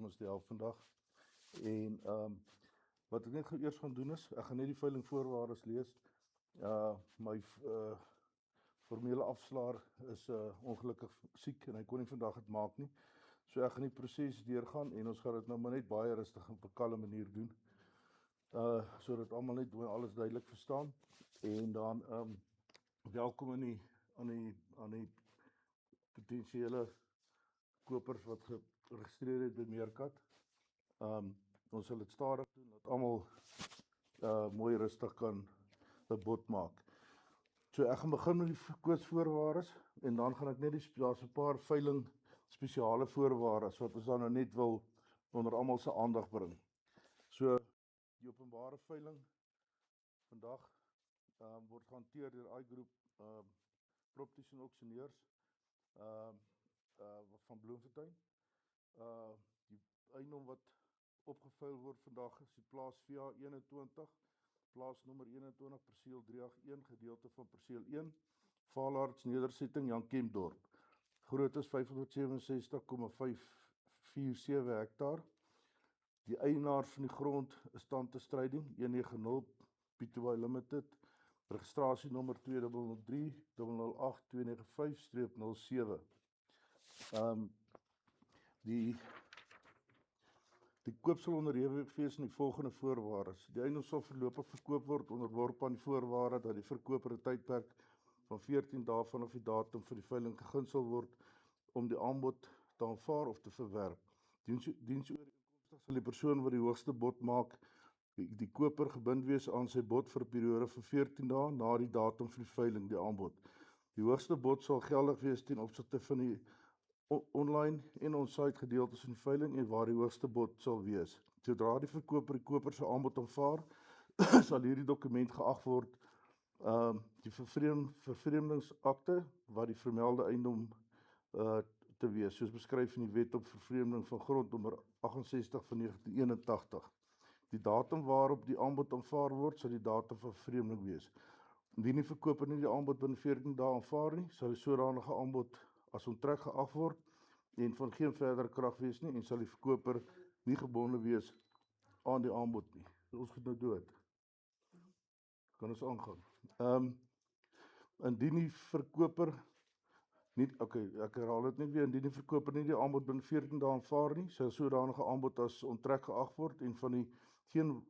ons die helft vandag. En wat ek net eers gaan doen is, ek gaan net die veilingvoorwaardes lees. My formele afslaer is ongelukkig siek en hy kon nie vandag dit maak nie. So ek gaan die proses deurgaan en ons gaan dit nou maar net baie rustig en op 'n kalme manier doen. Sodat almal net alles duidelik verstaan. En dan welkom aan die potensiële kopers wat geregistreer het by Meerkat. Ons sal dit stadig doen dat almal mooi rustig kan 'n bod maak. So ek gaan begin met die verkoopsvoorwaardes en dan gaan ek net daar's 'n paar veiling spesiale voorwaardes wat ons dan nou net wil onder almal se aandag bring. So die openbare veiling vandag word gehanteer deur iGroep Properties en Auctioneers van Bloemfontein. Die eiendom wat opgeveil word vandag is die plaas VA 21, plaasnommer 21, perseel 381, gedeelte van perseel 1, Vaalaards nedersetting Jan Kempdorp. Grootte is 567,547 hektaar. Die eienaar van die grond is Tante Stryding 190 Pty Limited. Registrasienommer 2030808295-07. Die koop sal onderhewig wees aan die volgende voorwaardes. Die eiendom sal voorlopig verkoop word onderworpe aan die voorwaarde dat die verkoper 'n tydperk van 14 dae vanaf die datum van die veiling gegee sal word om die aanbod te aanvaar of te verwerp. Diensooreenkomstig sal die persoon wat die hoogste bod maak, die koper gebind wees aan sy bod vir 'n periode van 14 dae na die datum van die veiling, die aanbod. Die hoogste bod sal geldig wees ten opsigte van die online en on-site gedeeltes van die veiling en waar die hoogste bod sal wees. Sodra die verkoper die koper se aanbod aanvaar, sal hierdie dokument geag word die vervreemdingsakte wat die vermelde eiendom te wees, soos beskryf in die Wet op Vervreemding van Grond nommer 68 van 1981. Die datum waarop die aanbod aanvaar word, sal die datum van vervreemding wees. Indien die verkoper nie die aanbod binne 14 dae aanvaar nie, sal die sodanige aanbod as onttrek geag word en van geen verdere krag wees nie en sal die verkoper nie gebonde wees aan die aanbod nie. Ons gaan nou dood. Kan ons aangaan. Indien die verkoper nie, ek herhaal dit net weer, indien die verkoper nie die aanbod binne 14 dae aanvaar nie, sal sodanige aanbod as onttrek geag word en van die geen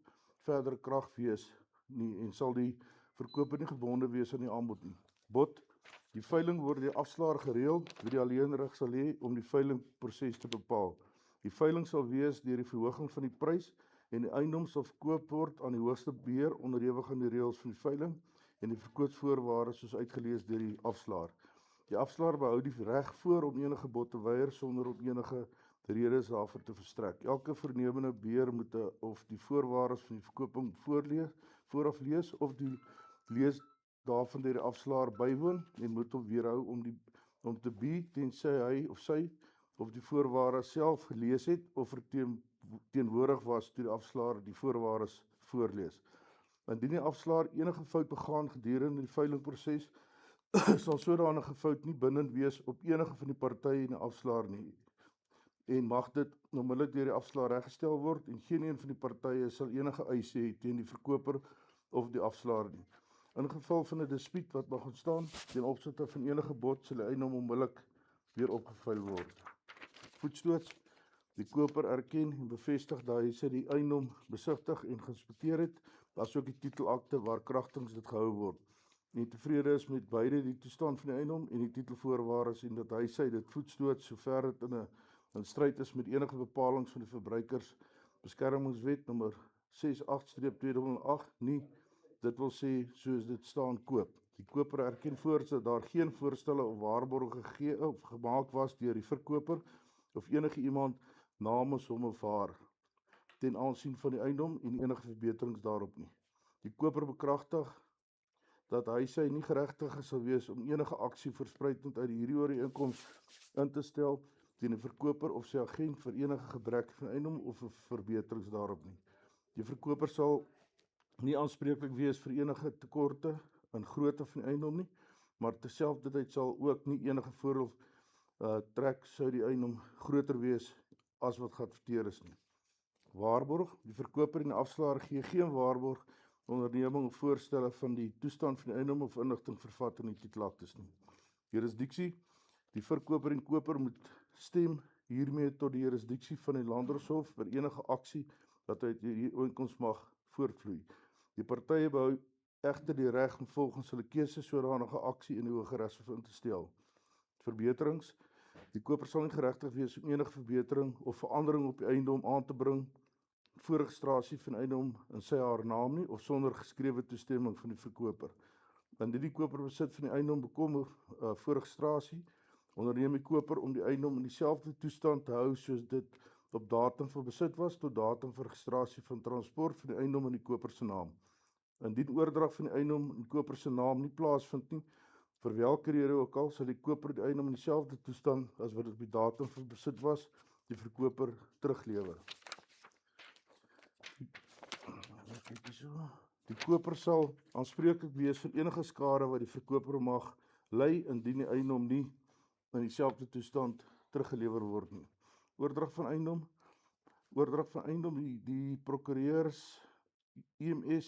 verdere krag wees nie en sal die verkoper nie gebonde wees aan die aanbod nie. Bod. Die veiling word deur die afslaer gereël, wie die alleenreg sal hê om die veilingproses te bepaal. Die veiling sal wees deur die verhoging van die prys en die eiendom sal verkoop word aan die hoogste beheer onderhewig aan die reëls van die veiling en die verkoopsvoorwaardes soos uitgelees deur die afslaer. Die afslaer behou die reg voor om enige bod te weier sonder om enige redes daarvoor te verstrek. Elke voornemende beheer moet of die voorwaardes van die verkoping vooraf lees of die lees daarvan deur die afslaer bywoon en moet hom weerhou om te bied tensy hy of sy of die voorwaardes self gelees het of teenwoordig was toe die afslaer die voorwaardes voorlees. Indien die afslaer enige fout begaan gedurende die veilingproses, sal sodanige fout nie bindend wees op enige van die partye in die afslaer nie en mag dit onmiddellik deur die afslaer reggestel word en geen een van die partye sal enige eis hê teen die verkoper of die afslaer nie. In geval van 'n dispuut wat mag ontstaan ten opsigte van enige bod sal die eiendom onmiddellik weer opgeveil word. Voetstoots. Die koper erken en bevestig dat hy sy die eiendom besigtig en geïnspekteer het, asook die titelakte waar kragtens dit gehou word. En tevrede is met beide die toestand van die eiendom en die titelvoorwaardes en dat hy sy dit voetstoot sover dit in stryd is met enige bepalinge van die Verbruikersbeskermingswet nommer 68/2008 nie, dit wil sê soos dit staan koop. Die koper erken voorts dat daar geen voorstelle of waarborge gegee of gemaak was deur die verkoper of enige iemand namens hom of haar ten aansien van die eiendom en enige verbeterings daarop nie. Die koper bekragtig dat hy sy nie geregtig sal wees om enige aksie verspruitend uit hierdie ooreenkoms in te stel teen die verkoper of sy agent vir enige gebrek van eiendom of verbeterings daarop nie. Die verkoper sal nie aanspreeklik wees vir enige tekorte in grootte van die eiendom nie, maar terselfdertyd sal ook nie enige voordeel trek sou die eiendom groter wees as wat geadverteer is nie. Waarborg, die verkoper en die afslaer gee geen waarborg, onderneming of voorstelle van die toestand van die eiendom of inligting vervat in die titelaktes nie. Jurisdiksie, die verkoper en koper moet stem hiermee tot die jurisdiksie van die Landdroshof vir enige aksie wat uit die ooreenkoms mag voortvloei. Die partye behou egter die reg om volgens hulle keuse sodanige aksie in die Hooggeregshof in te stel. Verbeterings, die koper sal nie geregtig wees om enige verbetering of verandering op die eiendom aan te bring voor registrasie van eiendom in sy haar naam nie of sonder geskrewe toestemming van die verkoper. Indien die koper besit van die eiendom bekom voor registrasie, onderneem die koper om die eiendom in dieselfde toestand te hou soos dit op datum van besit was tot datum van registrasie van transport van die eiendom in die koper se naam. Indien oordrag van die eiendom in die koper se naam nie plaasvind nie, vir welke rede ook al, sal die koper die eiendom in dieselfde toestand as wat dit op die datum van besit was, die verkoper teruglewer. Die koper sal aanspreeklik wees vir enige skade wat die verkoper mag ly indien die eiendom nie in dieselfde toestand teruggelewer word nie. Oordrag van eiendom, die prokureurs EMS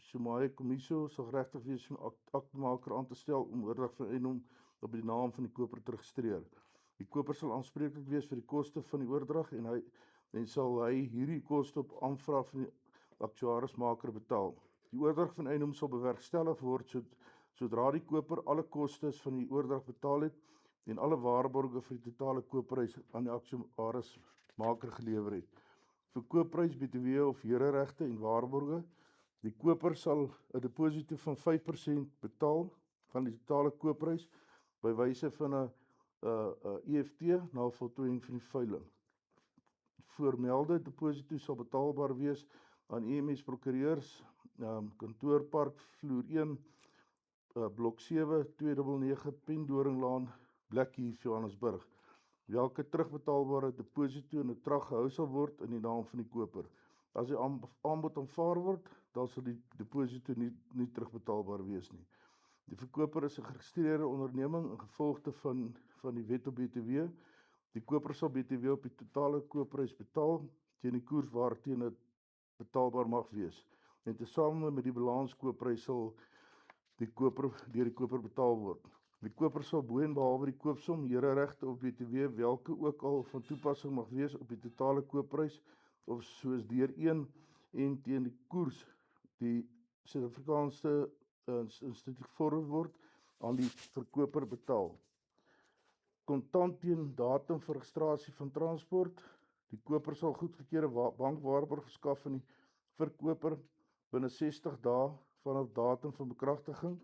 Somalia Kommissie sal geregtig wees om aktemaker aan te stel om oordrag van eiendom op die naam van die koper te registreer. Die koper sal aanspreeklik wees vir die koste van die oordrag en sal hy hierdie koste op aanvraag van die aktuarismaker betaal. Die oordrag van eiendom sal bewerkstellig word sodra die koper alle kostes van die oordrag betaal het en alle waarborge vir die totale koopprys aan die aktuarismaker gelewer het. Vir koopprys, BTW of hereregte en waarborge, die koper sal 'n deposito van 5% betaal van die totale koopprys by wyse van 'n EFT na voltooiing van die veiling. Voormelde deposito sal betaalbaar wees aan EMS prokureurs, Kantoorpark vloer 1, blok 7, 299 Pendoringlaan, Blackheath, Johannesburg, welke terugbetaalbare deposito in 'n trag gehou sal word in die naam van die koper. As die aanbod aanvaar word, dan sal die deposito nie terugbetaalbaar wees nie. Die verkoper is 'n geregistreerde onderneming in gevolgte van die wet op BTW. Die koper sal BTW op die totale koopprys betaal teen die koers waarteen dit betaalbaar mag wees. En tesame met die balanskoopprys sal deur die koper betaal word. Die koper sal bo en behalwe die koopsom, hereregte of BTW welke ook al van toepassing mag wees op die totale koopprys of soos deur een en teen die koers die Suid-Afrikaanse instituut gevorder word aan die verkoper betaal. Kontant teen datum vir registrasie van transport. Die koper sal goedgekeurde bankwaarborg verskaf aan die verkoper binne 60 dae vanaf datum van bekragtiging.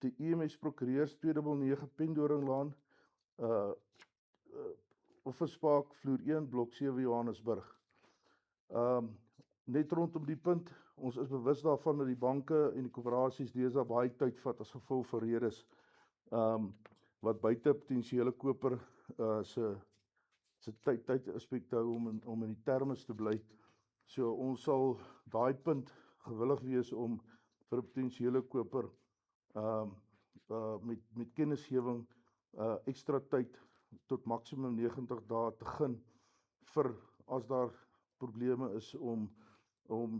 Die EMS prokureurs 299 Pendoringlaan, Offerspark vloer 1 blok 7 Johannesburg. Net rondom die punt, ons is bewus daarvan dat die banke en die koöperasies deesdae baie tyd vat as gevolg van redes wat buite potensiële koper se tyd aspekte hou om in die termes te bly. So ons sal daai punt gewillig wees om vir 'n potensiële koper met kennisgewing ekstra tyd tot maksimum 90 dae te gun vir as daar probleme is om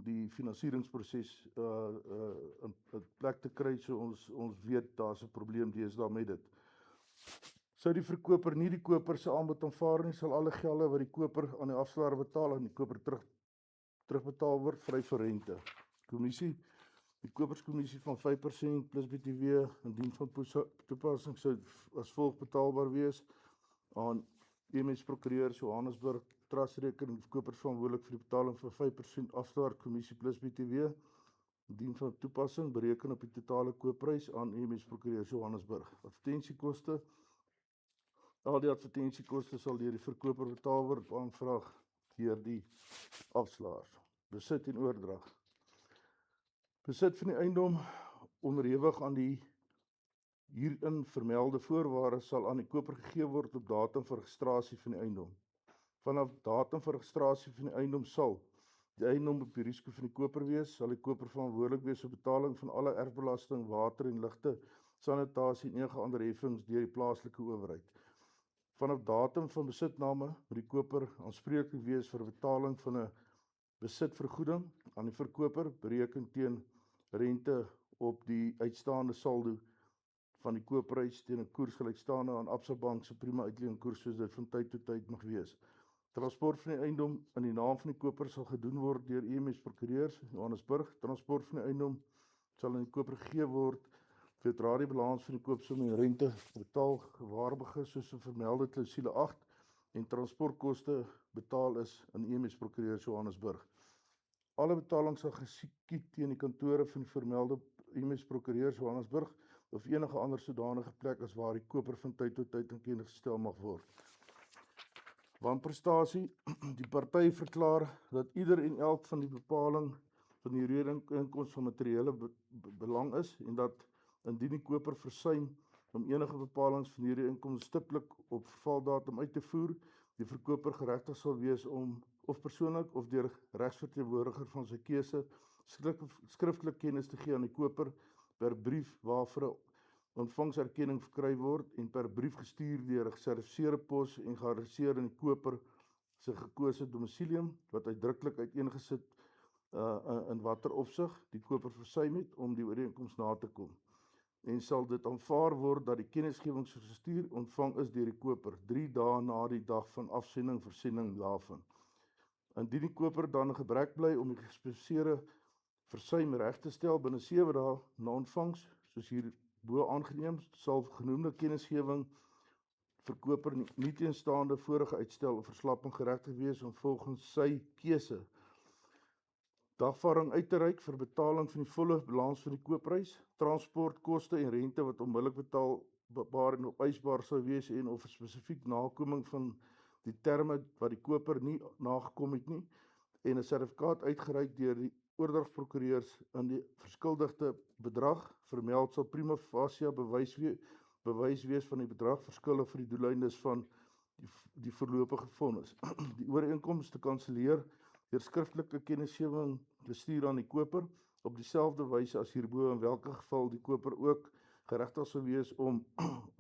die finansieringsproses in plek te kry, so ons weet daar's 'n probleem deesdae met dit. Sou die verkoper nie die koper se aanbod aanvaar nie, sal alle gelde wat die koper aan die afslaer betaal aan die koper terugbetaal word vry vir rente. Kommissie, die koperskommissie van 5% plus BTW indien van toepassing sou as volg betaalbaar wees aan EMS prokureurs Johannesburg trustrekening verkoper verantwoordelik vir die betaling van 5% afslaer kommissie plus BTW indien van toepassing bereken op die totale koopprys aan EMS prokureurs Johannesburg. Advertensiekoste, al die advertensiekoste sal deur die verkoper betaal word op aanvraag deur die afslaers. Besit en oordrag. Besit van die eiendom onderhewig aan die hierin vermelde voorwaardes sal aan die koper gegee word op datum van registrasie van die eiendom. Vanaf datum van registrasie van die eiendom sal die eiendom op die risiko van die koper wees, sal die koper verantwoordelik wees vir betaling van alle erfbelasting, water en ligte, sanitasie en enige ander heffings deur die plaaslike owerheid. Vanaf datum van besitname moet die koper aanspreeklik wees vir betaling van 'n besitvergoeding aan die verkoper, bereken teen rente op die uitstaande saldo van die koopprys teen 'n koers gelykstaande aan Absa Bank se prima uitleenkoers soos dit van tyd tot tyd mag wees. Transport van die eiendom in die naam van die koper sal gedoen word deur EMS Prokureurs Johannesburg. Transport van die eiendom sal aan die koper gegee word sodra die balans van die koopsom en rente betaal gewaarborge soos 'n vermelde klousule 8 en transportkoste betaal is aan EMS Prokureurs Johannesburg. Alle betalings sal geskied teen die kantore van die vermelde EMS Prokureurs Johannesburg of enige ander sodanige plek as waar die koper van tyd tot tyd in kennis gestel mag word. Wanprestasie, die party verklaar dat ieder en elk van die bepaling van die huurinkomste van materiële belang is en dat indien die koper versuim om enige bepalings van hierdie inkomste stiptelik op vervaldatum uit te voer, die verkoper geregtig sal wees om of persoonlik of deur regsverteenwoordiger van sy keuse skriftelik kennis te gee aan die koper per brief waarvoor 'n ontvangserkenning verkry word en per brief gestuur deur 'n gesertifiseerde pos en geadresseer aan die koper se gekose domicilium wat uitdruklik uiteengesit in watter opsig die koper versuim het om die ooreenkoms na te kom. En sal dit aanvaar word dat die kennisgewing soos gestuur ontvang is deur die koper 3 dae na die dag van afsending daarvan. Indien die koper dan gebrek bly om die gespesifiseerde versuim reg te stel binne 7 dae na ontvangs, soos hierbo aangeneem, sal genoemde kennisgewing verkoper nie teenstaande vorige uitstel of verslapping geregtig wees om volgens sy keuse dagvaarding uit te reik vir betaling van die volle balans van die koopprys, transportkoste en rente wat onmiddellik betaalbaar en opeisbaar sou wees en of 'n spesifiek nakoming van die terme wat die koper nie nagekom het nie en 'n sertifikaat uitgereik deur die oordragsprokureurs in die verskuldigde bedrag vermeld sal prima facie bewys wees van die bedrag verskuldig vir die doeleindes van die voorlopige vonnis. Die ooreenkoms te kanselleer deur skriftelike kennisgewing te stuur aan die koper op dieselfde wyse as hierbo, in welke geval die koper ook geregtig sou wees om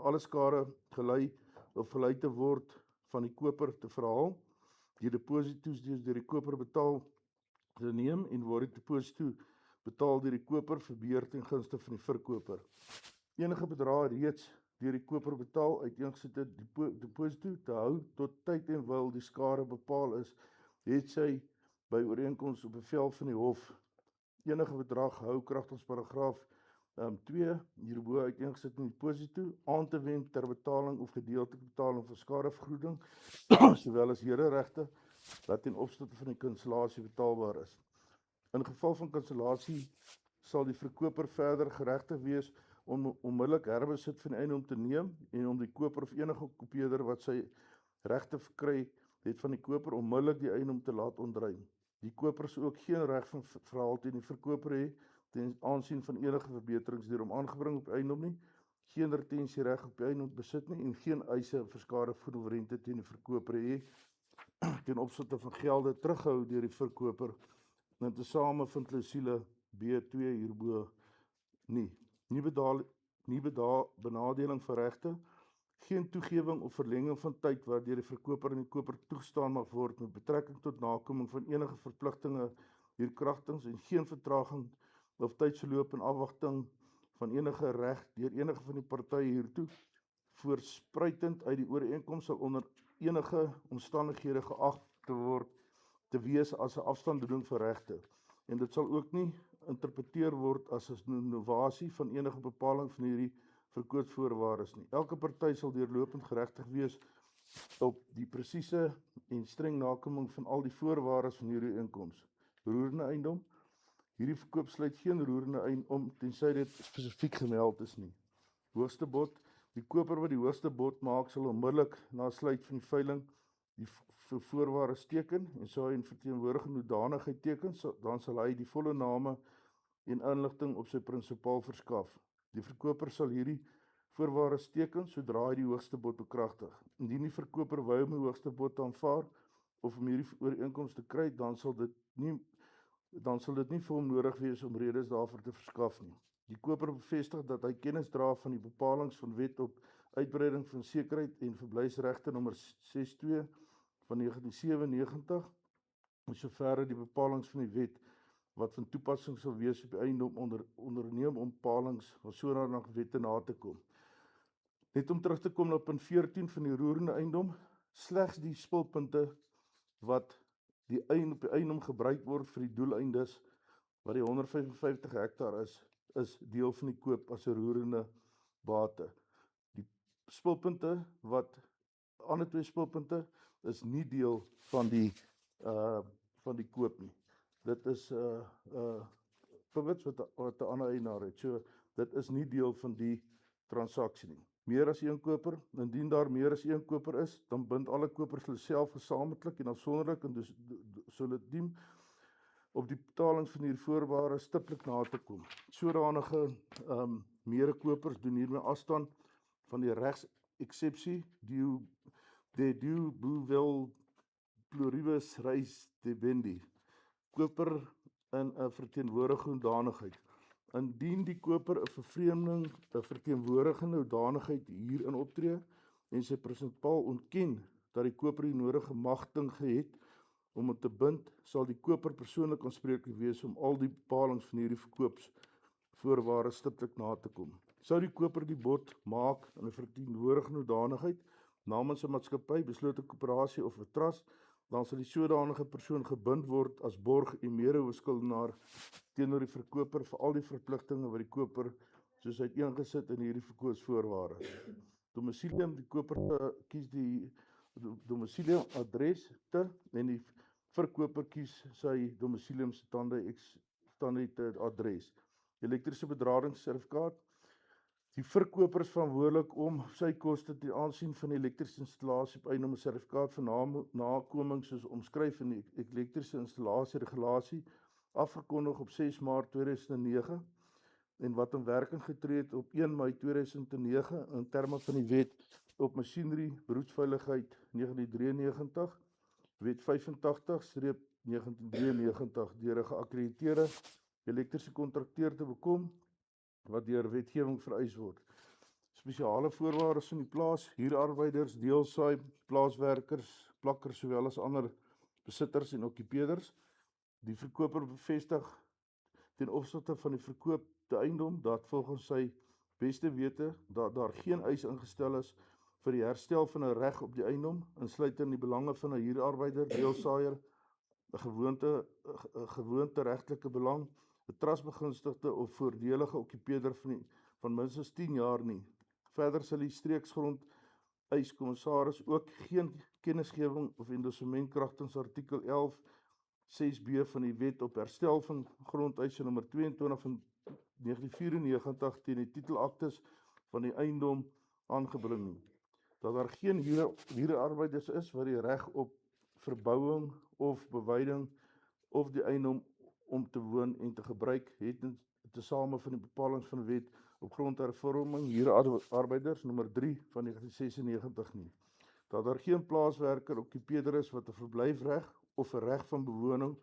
alle skade gelei te word van die koper te verhaal, die deposito's deur die koper betaal te neem en word die deposito betaal deur die koper verbeur ten gunste van die verkoper. Enige bedrag reeds deur die koper betaal uiteengesette deposito te hou tot tyd en wyl die skade bepaal is, het sy by ooreenkoms op bevel van die hof enige bedrag hou kragtens paragraaf 2 hierbo uiteengesit in die deposito aan te wend ter betaling of gedeeltelike betaling van skadevergoeding sowel as hereregte wat ten opsigte van die kansellasie betaalbaar is. In geval van kansellasie sal die verkoper verder geregtig wees om onmiddellik herbesit van die eiendom te neem en om die koper of enige kopieerder wat sy regte verkry het van die koper onmiddellik die eiendom te laat ontruim. Die koper sal ook geen reg van verhaal teen die verkoper hê ten aansien van enige verbeterings deur hom aangebring op eiendom nie, geen retensiereg op die eiendom besit nie en geen eise vir skadevergoeding of rente teen die verkoper hê ten opsigte van gelde teruggehou deur die verkoper en tesame van klousule B2 hierbo nie. Benadeling van regte, geen toegewing of verlenging van tyd waardeur die verkoper en die koper toegestaan mag word met betrekking tot nakoming van enige verpligtinge hierkragtens en geen vertraging of tydsverloop in afwagting van enige reg deur enige van die partye hiertoe voorspruitend uit die ooreenkoms sal onder enige omstandighede geag te wees as 'n afstanddoening van regte en dit sal ook nie interpreteer word as 'n innovasie van enige bepaling van hierdie verkoopsvoorwaardes nie. Elke party sal deurlopend geregtig wees op die presiese en streng nakoming van al die voorwaardes van hierdie ooreenkoms. Roerende eiendom. Hierdie verkoop sluit geen roerende eiendom tensy dit spesifiek gemeld is nie. Hoogste bod. Die koper wat die hoogste bod maak sal onmiddellik na sluit van die veiling die voorwaardes teken en sou hy in verteenwoordigende hoedanigheid teken, dan sal hy die volle name en inligting op sy prinsipaal verskaf. Die verkoper sal hierdie voorwaardes teken sodra hy die hoogste bod bekragtig. Indien die verkoper wou om die hoogste bod te aanvaar of om hierdie ooreenkoms te kry, dan sal dit nie vir hom nodig wees om redes daarvoor te verskaf nie. Die koper bevestig dat hy kennis dra van die bepalings van wet op uitbreiding van sekerheid en verblyfsregte nommer 62 van 1997, en soverre die bepalings van die wet wat van toepassing sal wees op die eiendom onderneem om bepalings van sodanige wette na te kom. Net om terug te kom na punt 14 van die roerende eiendom, slegs die spulpunte wat op die eiendom gebruik word vir die doeleindes wat die 155 hektaar is deel van die koop as 'n roerende bate. Die spulpunte ander twee spulpunte is nie deel van die koop nie. Dit is pivots wat 'n ander eienaar het. So dit is nie deel van die transaksie nie. Meer as een koper, indien daar meer as een koper is, dan bind alle kopers hulle self gesamentlik en afsonderlik en dus solidiem op die betaling van hierdie voorwaarde stiptelik na te kom. Sodanige meerdere kopers doen hiermee afstand van die regseksepsie de due buvel pluribus res debendi. Koper in 'n verteenwoordigende hoedanigheid. Indien die koper 'n verteenwoordigende hoedanigheid hierin optree en sy presentaal ontken dat die koper die nodige magting het om dit te bind, sal die koper persoonlik aanspreeklik wees om al die bepalings van hierdie verkoopsvoorwaardes stiptelik na te kom. Sou die koper die bod maak in 'n verteenwoordigende hoedanigheid namens 'n maatskappy, beslote koöperasie of 'n trust, dan sal die sodanige persoon gebind word as borg en mede-hoofskuldenaar teenoor die verkoper vir al die verpligtinge wat die koper soos uiteengesit in hierdie verkoopsvoorwaardes. Domicilium, die koper kies die domicilium adres en die verkoper kies sy domicilium standaard adres. Elektriese bedradingssertifikaat. Die verkoper is verantwoordelik om sy koste ten aansien van die elektriese installasie op eiendom 'n sertifikaat van nakoming soos omskryf in die elektriese installasie regulasie afgekondig op 6 Maart 2009 en wat in werking getree het op 1 Mei 2009 in terme van die wet op masjinerie beroepsveiligheid 1993, wet 85/1993 deur 'n geakkrediteerde elektriese kontrakteur te bekom wat deur wetgewing vereis word. Spesiale voorwaardes van die plaas, huurarbeiders, deelsaai, plaaswerkers, plakkers sowel as ander besitters en okkupeerders. Die verkoper bevestig ten opsigte van die verkoopte eiendom dat volgens sy beste wete dat daar geen eis ingestel is vir die herstel van 'n reg op die eiendom, insluitend die belange van 'n huurarbeider, deelsaaier, 'n gewoonte regtelike belang, 'n trustbegunstigde of voordelige okkupeerder van minstens 10 jaar nie. Verder sal die streeksgrond eiskommissaris ook geen kennisgewing of endorsement kragtens artikel 11 6b van die wet op herstel van grondeise nommer 22 van 1994 teen die titelaktes van die eiendom aangebring nie. Dat daar geen huurarbeiders is wat die reg op verbouing of bewyding of die eiendom om te woon en te gebruik het tesame van die bepalings van die wet op grondhervorming huurarbeiders nommer 3 van 1996 nie. Dat daar geen plaaswerker okkupeerder is wat 'n verblyfreg of 'n reg van bewoning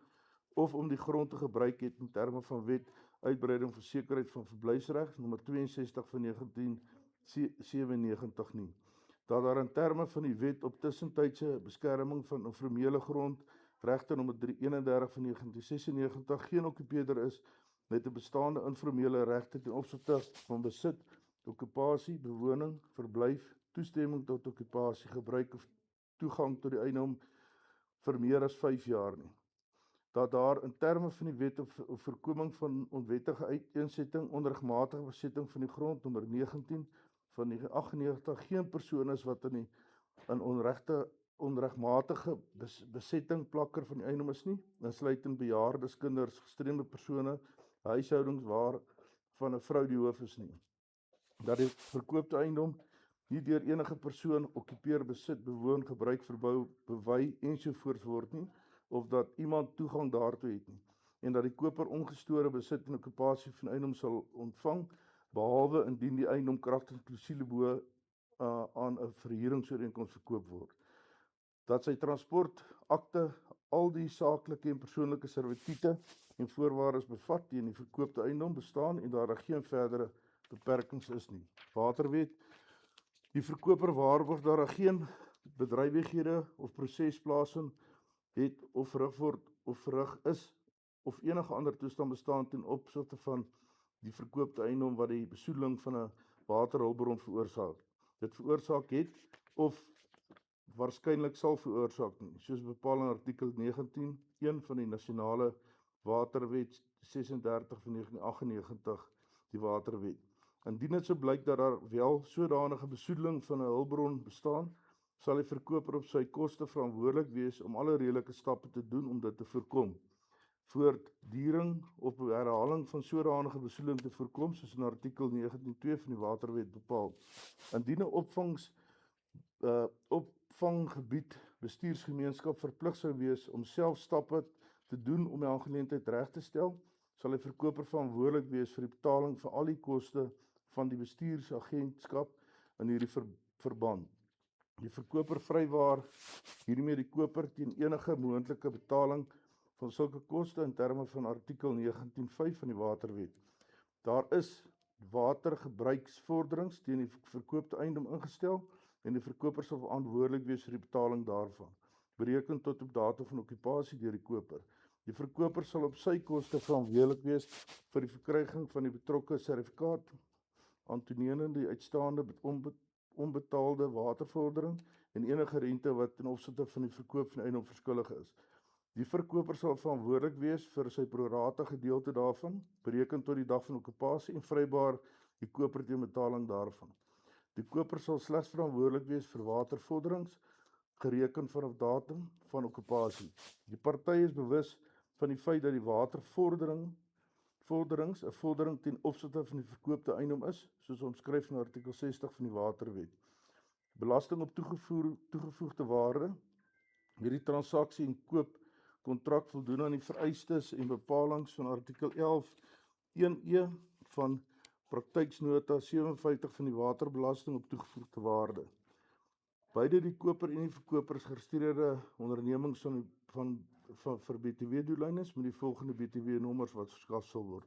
of om die grond te gebruik het in terme van wet uitbreiding vir sekerheid van verblyfsreg nommer 62 van 1997 nie. Dat daar in terme van die wet op tussentydse beskerming van informele grond regte nommer 31 van 1996 geen okkupeerder is met 'n bestaande informele regte ten opsigte van besit, okkupasie, bewoning, verblyf, toestemming tot okkupasie, gebruik of toegang tot die eiendom vir meer as 5 jaar nie. Dat daar in terme van die wet op voorkoming van onwettige uiteensetting, onregmatige besetting van die grond nommer 19 van 1998 geen persoon is wat in onregmatige besetting plakker van die eiendom is nie, insluitend bejaardes, kinders, gestremde persone, huishoudings waar van 'n vrou die hoof is nie. Dat die verkoopte eiendom nie deur enige persoon okkupeer, besit, bewoon, gebruik, verbou, bewy ensovoorts word nie, of dat iemand toegang daartoe het nie, en dat die koper ongestore besit en okkupasie van eiendom sal ontvang, behalwe indien die eiendom kragtens klousule bo aan 'n verhuuringsooreenkoms verkoop word. Dat sy transportakte, al die saaklike en persoonlike servitute en voorwaardes bevat teen die verkoopte eiendom bestaan en daar geen verdere beperkings is nie. Waterwet, die verkoper waarborg daar geen bedrywighede of proses plaasvind het of verrig word of verrig is of enige ander toestand bestaan ten opsigte van die verkoopte eiendom wat die besoedeling van 'n waterhulpbron veroorsaak. Dit veroorsaak het of waarskynlik sal veroorsaak nie, soos bepaal in artikel 19.1 van die Nasionale Waterwet 36 van 1998, die Waterwet. Indien dit so blyk dat daar wel sodanige besoedeling van 'n hulpbron bestaan, sal die verkoper op sy koste verantwoordelik wees om alle redelike stappe te doen om dit te voorkom. Voortduring of herhaling van sodanige besoedeling te voorkom, soos in artikel 19.2 van die Waterwet bepaal. Indien 'n opvanggebied bestuursgemeenskap verplig sou wees om self stappe te doen om die aangeleentheid reg te stel, sal die verkoper verantwoordelik wees vir die betaling van al die koste van die bestuursagentskap in hierdie verband. Die verkoper vrywaar hiermee die koper teen enige moontlike betaling van sulke koste in terme van artikel 19.5 van die Waterwet. Daar is watergebruiksvorderings teen die verkoopte eiendom ingestel en die verkoper sal verantwoordelik wees vir die betaling daarvan, bereken tot op datum van okkupasie deur die koper. Die verkoper sal op sy koste verantwoordelik wees vir die verkryging van die betrokke sertifikaat, aantoonende die uitstaande onbetaalde watervordering en enige rente wat ten opsigte van die verkoop van eiendom verskuldig is. Die verkoper sal verantwoordelik wees vir sy pro rata gedeelte daarvan, bereken tot die dag van okkupasie en vrybaar die koper teen betaling daarvan. Die koper sal slegs verantwoordelik wees vir watervorderings, gereken vanaf datum van okkupasie. Die party is bewus van die feit dat die watervorderings 'n vordering ten opsigte van die verkoopte eiendom is, soos omskryf in artikel 60 van die Waterwet. Belasting op toegevoegde waarde, hierdie transaksie en koopkontrak voldoen aan die vereistes en bepalings van artikel 11.1e van praktyksnota 57 van die waterbelasting op toegevoegde waarde. Beide die koper en die verkoper is geregistreerde ondernemings vir BTW-doeleindes met die volgende BTW-nommers wat verskaf sal word.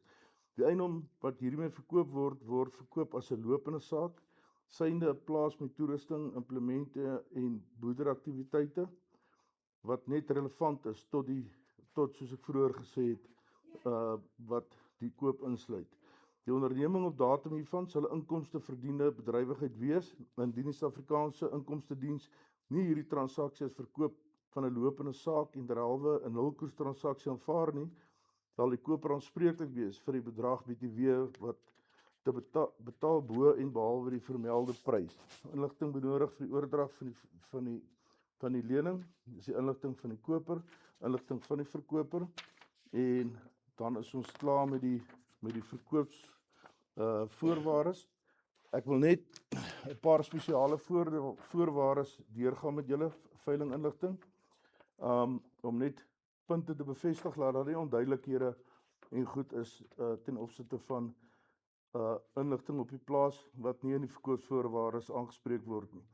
Die eiendom wat hiermee verkoop word verkoop as 'n lopende saak, synde 'n plaas met toerusting, implemente en boerderaktiwiteite wat net relevant is tot soos ek vroeër gesê het, wat die koop insluit. Die onderneming op datum hiervan sal 'n inkomste verdiende bedrywigheid wees, indien die Suid-Afrikaanse Inkomstediens nie hierdie transaksie as verkoop van 'n lopende saak en derhalwe 'n nulkoers transaksie aanvaar nie, sal die koper aanspreeklik wees vir die bedrag BTW wat te betaal bo en behalwe die vermelde prys. Inligting benodig vir die oordrag van die lening, dis die inligting van die koper, inligting van die verkoper, en dan is ons klaar met die verkoops voorwaardes. Ek wil net 'n paar spesiale voorwaardes deurgaan met julle veilinginligting, om net punte te bevestig dat daar nie onduidelikhede en goed is ten opsigte van inligting op die plaas wat nie in die verkoopsvoorwaardes aangespreek word nie.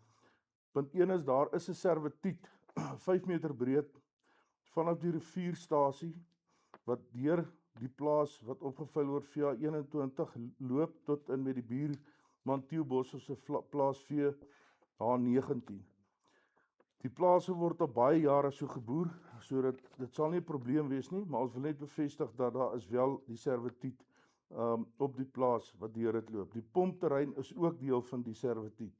Punt 1 is daar is 'n servituut 5 meter breed vanaf die rivierstasie wat deur die plaas wat opgevuil word via 21 loop tot in met die buurman Tieuwbos se plaas vee H19. Die plase word al baie jare so geboer, sodat dit sal nie 'n probleem wees nie, maar ons wil net bevestig dat daar is wel die servituut op die plaas wat deur dit loop. Die pompterrein is ook deel van die servituut.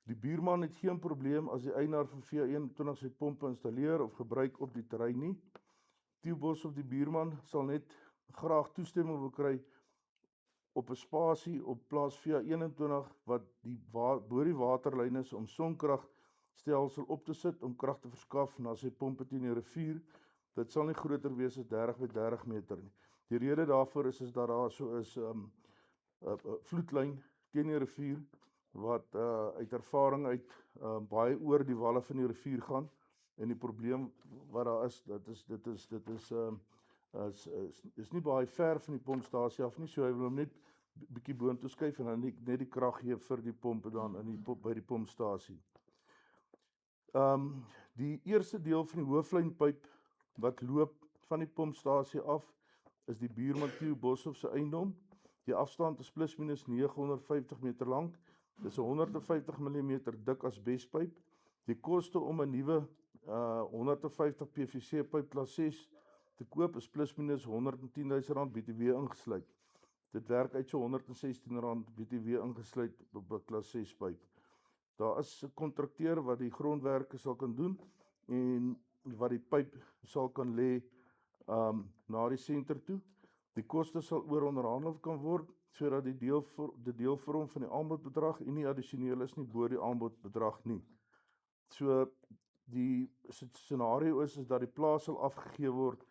Die buurman het geen probleem as die eienaar van VA21 sy pompe installeer of gebruik op die terrein nie. Tieuwbos of die buurman sal net graag toestemming wil kry op 'n spasie op plaas VA21 wat bo die waterlyn is om sonkragstelsel op te sit om krag te verskaf na sy pompe teen die rivier. Dit sal nie groter wees as 30 by 30 meter nie. Die rede daarvoor is dat daar so is 'n vloedlyn teen die rivier wat uit ervaring uit baie oor die walle van die rivier gaan, en die probleem wat daar is, is nie baie ver van die pompstasie af nie, so hy wil hom net bietjie boontoe skuif en dan net die krag gee vir die pompe dan by die pompstasie. Die eerste deel van die hooflynpyp wat loop van die pompstasie af is die buurman Theo Boshoff se eiendom. Die afstand is plus minus 950 meter lank. Dis 'n 150 mm dik asbespyp. Die koste om 'n nuwe 150 PVC pyp klas 6 te koop is plus minus R110.000 BTW ingesluit. Dit werk uit so R116 BTW ingesluit op klas 6 pyp. Daar is 'n kontrakteur wat die grondwerke sal kan doen en wat die pyp sal kan lê na die senter toe. Die koste sal onderhandel kan word sodat die deelvorm van die aanbodbedrag en nie addisioneel is nie bo die aanbodbedrag nie. So die scenario is dat die plaas sal afgegee word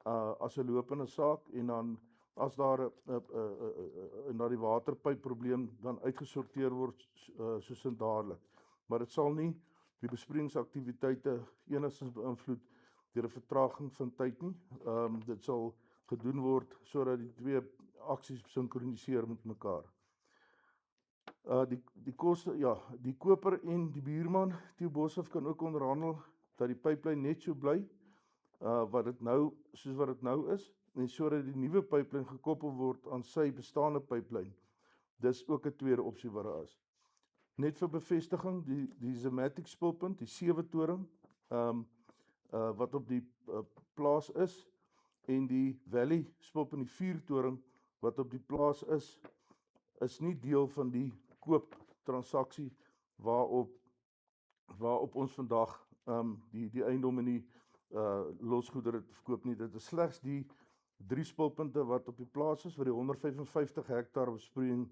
as 'n lopende saak en dan as daar na die waterpypprobleem dan uitgesorteer word soos in dadelik. Maar dit sal nie die besproeiingsaktiwiteite enigstens beïnvloed deur 'n vertraging van tyd nie. Dit sal gedoen word sodat die twee aksies sinkroniseer met mekaar. Die koste, ja, die koper en die buurman Theo Boshoff kan ook onderhandel dat die pyplyn net so bly soos wat dit nou is en sodat die nuwe pyplyn gekoppel word aan sy bestaande pyplyn. Dis ook 'n tweede opsie wat daar is. Net vir bevestiging, die Zematic spulpunt, die 7 toring wat op die plaas en die Valley spulpunt, die 4 toring wat op die plaas is nie deel van die kooptransaksie waarop ons vandag die eiendom en die losgoedere te verkoop nie. Dit is slegs die 3 spulpunte wat op die plaas is, wat die 155 hektar besproeiing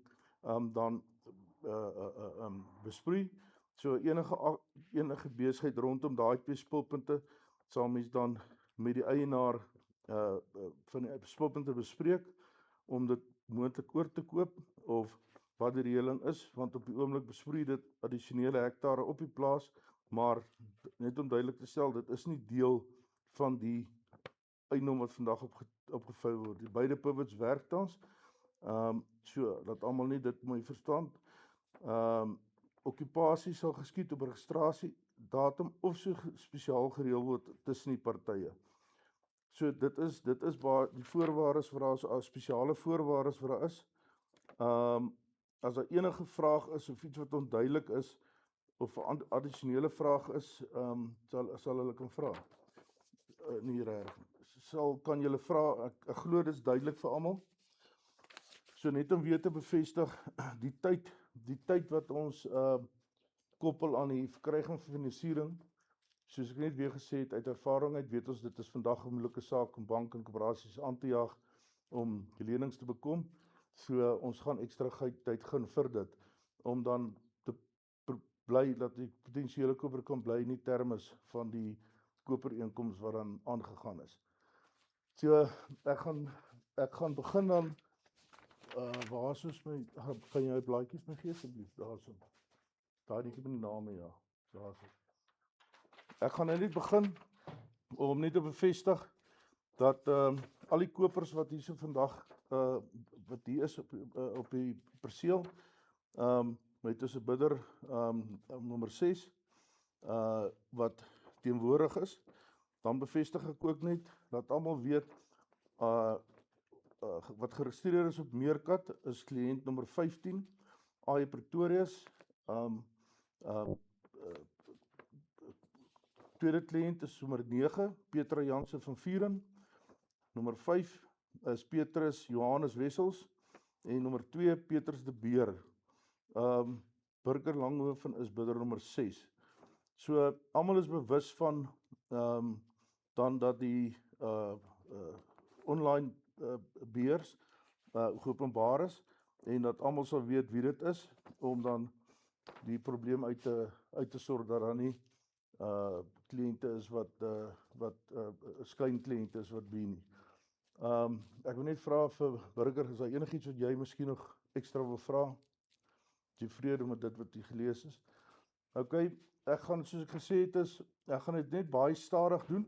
dan besproei. So enige besigheid rondom daai 2 spulpunte sal mens dan met die eienaar van die spulpunte bespreek om dit moontlik oor te koop of wat die reëling is, want op die oomblik besproei dit addisionele hektare op die plaas, maar net om duidelik te stel, dit is nie deel van die eiendom wat vandag opgevou word. Die beide pivots werk tans, so dat almal nie dit moet verstaan. Okkupasie sal geskied op registrasiedatum of so spesiaal gereël word tussen die partye. So dit is die voorwaardes wat daar is, as spesiale voorwaardes wat daar is. As daar enige vraag is of iets wat onduidelik is of 'n addisionele vraag is, sal hulle kan vra. Nie reg. Kan julle vra, ek glo dit is duidelik vir almal. So net om weer te bevestig, die tyd wat ons koppel aan die verkryging van finansiering, soos ek net weer gesê het, uit ervaring uit weet ons dit is vandag 'n moeilike saak om banke en koöperasies aan te jaag om die lenings te bekom. So ons gaan ekstra tyd gaan vir dit, om dan te bly dat die potensiële koper kan bly in die terme van die koperooreenkoms wat dan aangegaan is. So ek gaan begin dan waar soos my kan jy blaadjies my gee asseblief daarso. Daai ek met die name ja, daarso. Ek gaan net begin om net te bevestig dat al die kopers wat hierso vandag wat hier is op die perseel met tussen bidder nommer 6 wat teenwoordig is, dan bevestig ek ook net dat almal weet wat geregistreer is op Meerkat is kliënt nommer 15 AE Pretorius. Tweede kliënt is nommer 9 Petra Jansen van Vuren. Nommer 5 is Petrus Johannes Wessels en nommer 2 Petrus de Beer. Burger Langhoven is bidder nommer 6. So almal is bewus van dan dat die online beurs geopenbaar is en dat almal sal weet wie dit is om dan die probleem uit te sorg dat daar nie kliënte is wat skynkliënte is wat nie. Ek wil net vra vir Burger, is daar enigiets wat jy miskien nog ekstra wil vra? Jy vrede met dit wat jy gelees is? OK, ek gaan soos ek gesê het ek gaan dit net baie stadig doen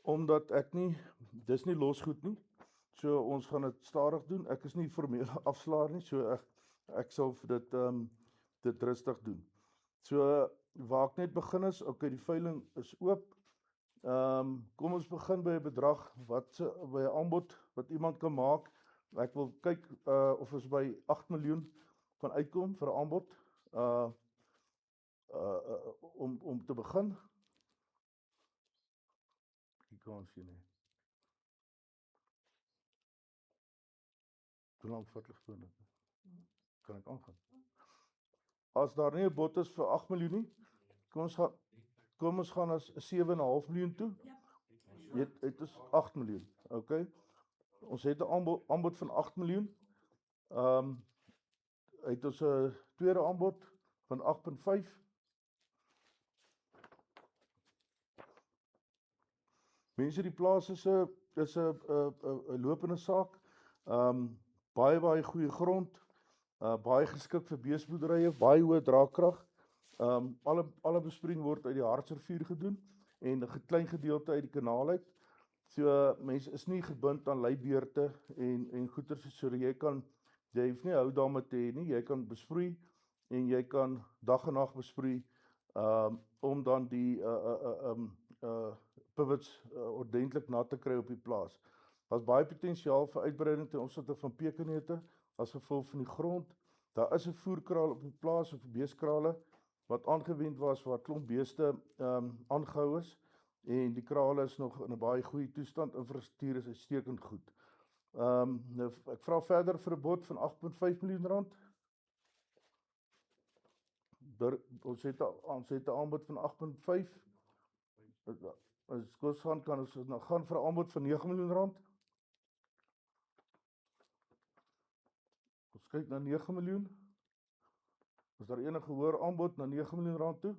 omdat dis nie losgoed nie. So ons gaan dit stadig doen. Ek is nie formele afslaer nie, so ek sal vir dit rustig doen. So waar ek net begin is, OK, die veiling is oop Kom ons begin by 'n bedrag by 'n aanbod wat iemand kan maak. Ek wil kyk of ons by 8 miljoen kan uitkom vir 'n aanbod. Om te begin. Ek kan sien nie. Hoe lank vat dit voor? Kan ek aangaan? As daar nie 'n bod is vir 8 miljoen nie, kom ons gaan as 7,5 miljoen toe. Het is 8 miljoen. Okay. Ons het 'n aanbod van 8 miljoen. Het ons 'n tweede aanbod van 8,5. Mense, die plaas is 'n lopende saak. Baie goeie grond. Baie geskik vir beesboerderye, baie hoë draagkrag. Alle besproeiing word uit die Hartsrivier gedoen en 'n klein gedeelte uit die kanaal uit. So mense is nie gebind aan leibeerte en goeters so jy hoef nie hou daarmee te hê nie. Jy kan besproei en jy kan dag en nag besproei om dan die pivots ordentlik nat te kry op die plaas. Daar's baie potensiaal vir uitbreiding ten opsigte van pekanneute as gevolg van die grond. Daar is 'n voerkraal op die plaas of beeskrale wat aangewend was waar klomp beeste aangehou is en die krale is nog in 'n baie goeie toestand. Infrastruktuur is uitstekend goed. Nou ek vra verder vir 'n bod van 8,5 miljoen rand. Ons het 'n aanbod van 8,5. As kos kan ons nou gaan vir 'n aanbod van 9 miljoen rand. Ons kyk na 9 miljoen. Is daar enige hoër aanbod na 9 miljoen rand toe?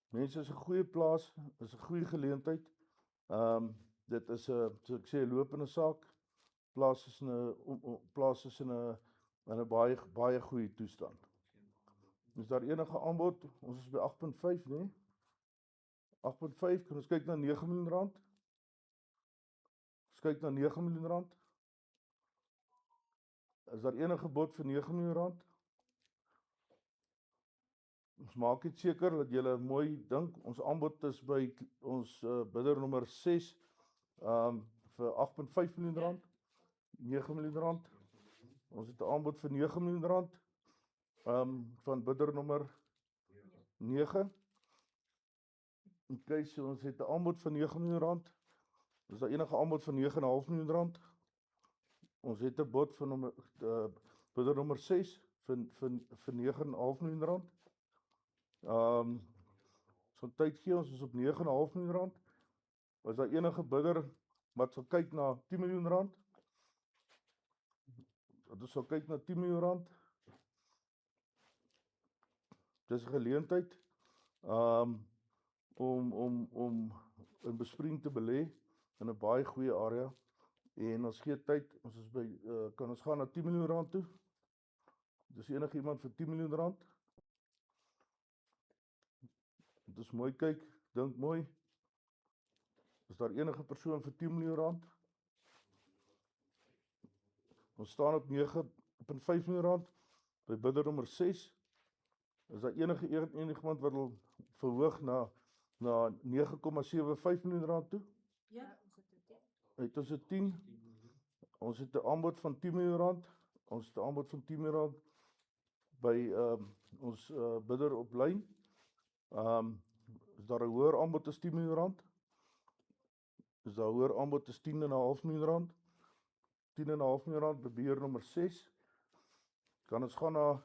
Mense, is 'n goeie plaas, is 'n goeie geleentheid. Dit is 'n, soos ek sê, 'n lopende saak. Plaas is in 'n baie goeie toestand. Is daar enige aanbod? Ons is by 8,5, nee. 8,5, kan ons kyk na 9 miljoen rand? Ons kyk na 9 miljoen rand. Is daar enige bod vir 9 miljoen rand? Ons maak dit seker dat julle mooi dink. Ons aanbod is by ons bidder nommer 6 vir 8,5 miljoen rand. 9 miljoen rand. Ons het 'n aanbod vir 9 miljoen rand van bidder nommer 9. Okay, so ons het 'n aanbod van 9 miljoen rand. Is daar enige aanbod van 9,5 miljoen rand? Ons het 'n bod van bidder nommer 6 vir 9,5 miljoen rand. So tyd gee ons is op 9,5 miljoen rand. Was daar enige bidder wat sal kyk na 10 miljoen rand? Ons sal kyk na 10 miljoen rand. Dis 'n geleentheid om in besproeiing te belê in 'n baie goeie area. En ons gee tyd, ons is by kan ons gaan na 10 miljoen rand toe? Dis enige iemand vir 10 miljoen rand? Dit is mooi kyk, dink mooi. Is daar enige persoon vir 10 miljoen rand? Ons staan op 9,5 miljoen rand by bidder nommer 6. Is daar enigiemand wat wil verhoog na 9,75 miljoen rand toe? Ja, Het ons 'n 10. Ons het 'n aanbod van 10 miljoen rand. Ons het 'n aanbod van 10 miljoen rand by ons bidder op lyn. Is daar 'n hoër aanbod as 10 miljoen rand? Is daar 'n hoër aanbod as 10,5 miljoen rand? 10,5 miljoen rand by bidder nommer 6. Kan ons gaan na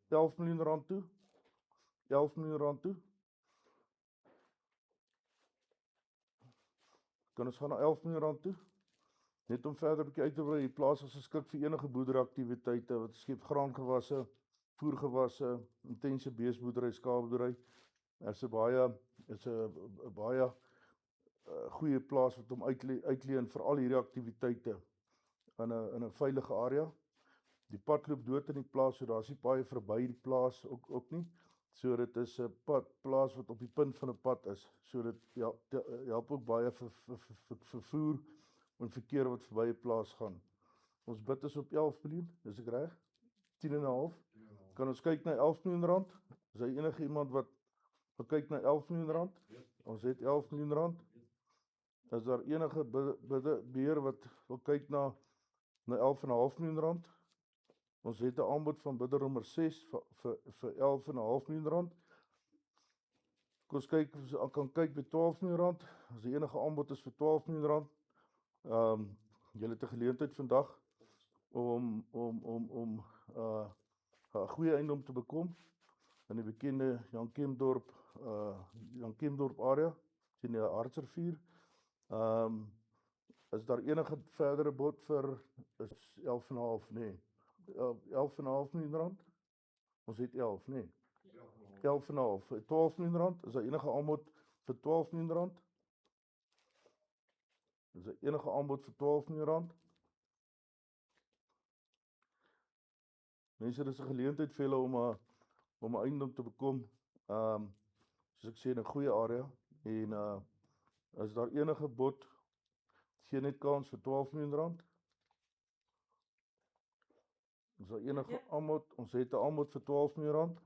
11 miljoen rand toe? 11 miljoen rand toe. Kan ons gaan na 11 miljoen rand toe? Net om verder 'n bietjie uit te brei, die plaas is geskik vir enige boerderyaktiwiteite wat skep graangewasse, voergewasse, intense beesboerdery, skaapboerdery. Is 'n baie goeie plaas wat hom uitleen vir al hierdie aktiwiteite in 'n veilige area. Die pad loop dood in die plaas, so daar's nie baie verby die plaas ook nie. So dit is 'n plaas wat op die punt van 'n pad is. So dit help ook baie vir vervoer en verkeer wat verby 'n plaas gaan. Ons bid is op 11 miljoen, is ek reg? 10,5. Kan ons kyk na 11 miljoen rand? Is daar enige iemand wat kyk na 11 miljoen rand? Ons het R11 miljoen. Is daar enige beheer wat wil kyk na R11,5 miljoen? Ons het 'n aanbod van bidder nommer 6 vir R11,5 miljoen. Kom ons kyk, ons kan kyk by R12 miljoen. As die enige aanbod is vir R12 miljoen. Julle het 'n geleentheid vandag om 'n goeie eiendom te bekom in die bekende Jan Kempdorp area, sien die Hartsrivier. Is daar enige verdere bod vir is 11,5, nee. R11,5 miljoen. Ons het 11, nee. 11,5, R12 miljoen. Is daar enige aanbod vir R12 miljoen? Is daar enige aanbod vir R12 miljoen? Mense, dis 'n geleentheid vir julle om 'n eiendom te bekom. Soos ek sê, in 'n goeie area en is daar enige bod, gee net kans vir R12 miljoen. Is daar enige aanbod? Ons het 'n aanbod vir R12 miljoen.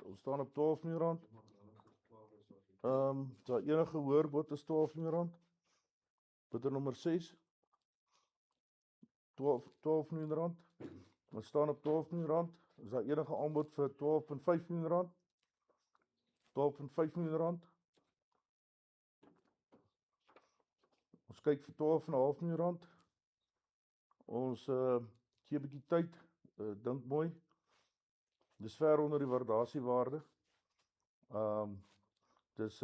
Ons staan op R12 miljoen. Is daar enige hoër bod as R12 miljoen? Bidder nommer 6. 12 miljoen. Ons staan op R12 miljoen. Is daar enige aanbod vir R12,5 miljoen? R12,5 miljoen. Ons kyk vir R12,5 miljoen. Ons gee 'n bietjie tyd, dink mooi. Dis ver onder die waardasiewaarde. Dis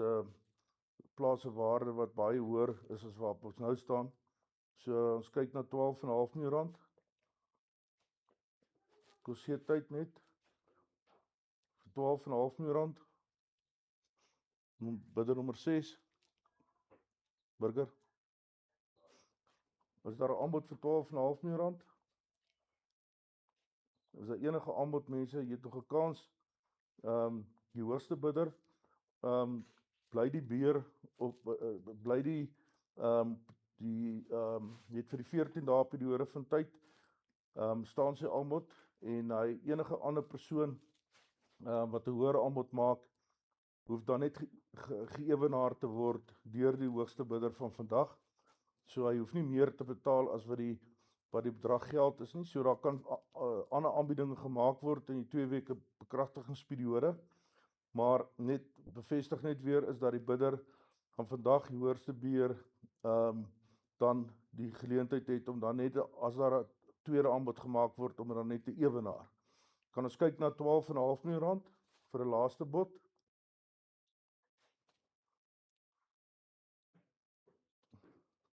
plaas 'n waarde wat baie hoër is as waar ons nou staan. So ons kyk na R12,5 miljoen. Kom gee tyd net vir R12,5 miljoen. Bidder nommer 6. Burger. Is daar 'n aanbod vir R12,5 miljoen? Is daar enige aanbod, mense? Jy het nog 'n kans. Die hoogste bidder, bly die beer op bly die jy het vir die 14 dae periode van tyd staan sy aanbod en hy enige ander persoon wat 'n hoër aanbod maak, hoef dan net geëwenaar te word deur die hoogste bidder van vandag. So hy hoef nie meer te betaal as wat die bedrag geld is nie. So daar kan ander aanbiedinge gemaak word in die 2 weke bekragtigingsperiode. Maar net bevestig net weer is dat die bidder van vandag die hoogste beheer dan die geleentheid het om dan net as daar 'n tweede aanbod gemaak word om dan net te ewenaar. Kan ons kyk na R12,5 miljoen vir 'n laaste bod?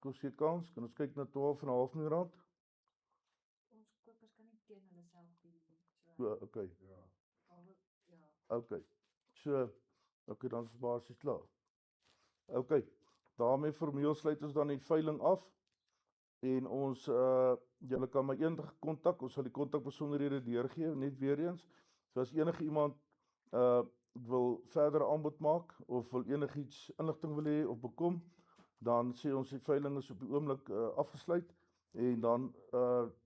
Koos jy kans? Kan ons kyk na R12,5 miljoen? Ons kopers kan nie teen hulle self bied nie. So, okay. Ja. Okay. So, okay, dan is ons basies klaar. Okay. Daarmee formeel sluit ons dan die veiling af. En ons julle kan my eendag kontak. Ons sal die kontakbesonderhede deurgee net weer eens. So as enige iemand wil verder aanbod maak of wil enigiets inligting wil hê of bekom, dan sê ons die veiling is op die oomblik afgesluit en dan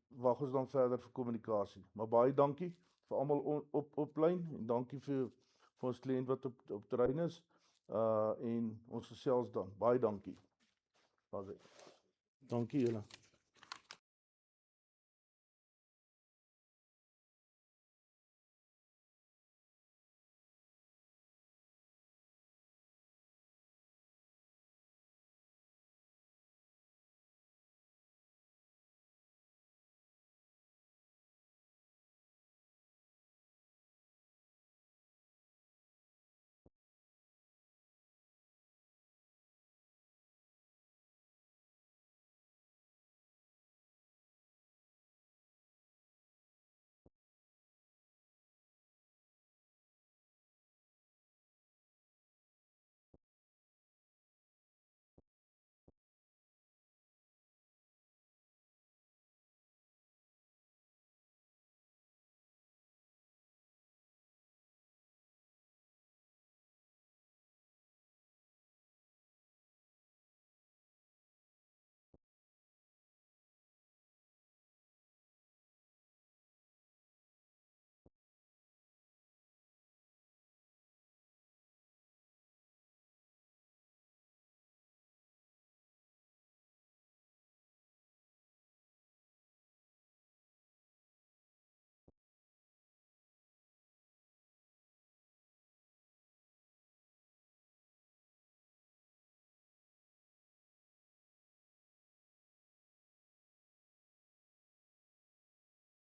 wag ons dan verder vir kommunikasie. Maar baie dankie vir almal op lyn en dankie vir ons kliënt wat op terrein is. En ons gesels dan. Baie dankie. Dankie julle.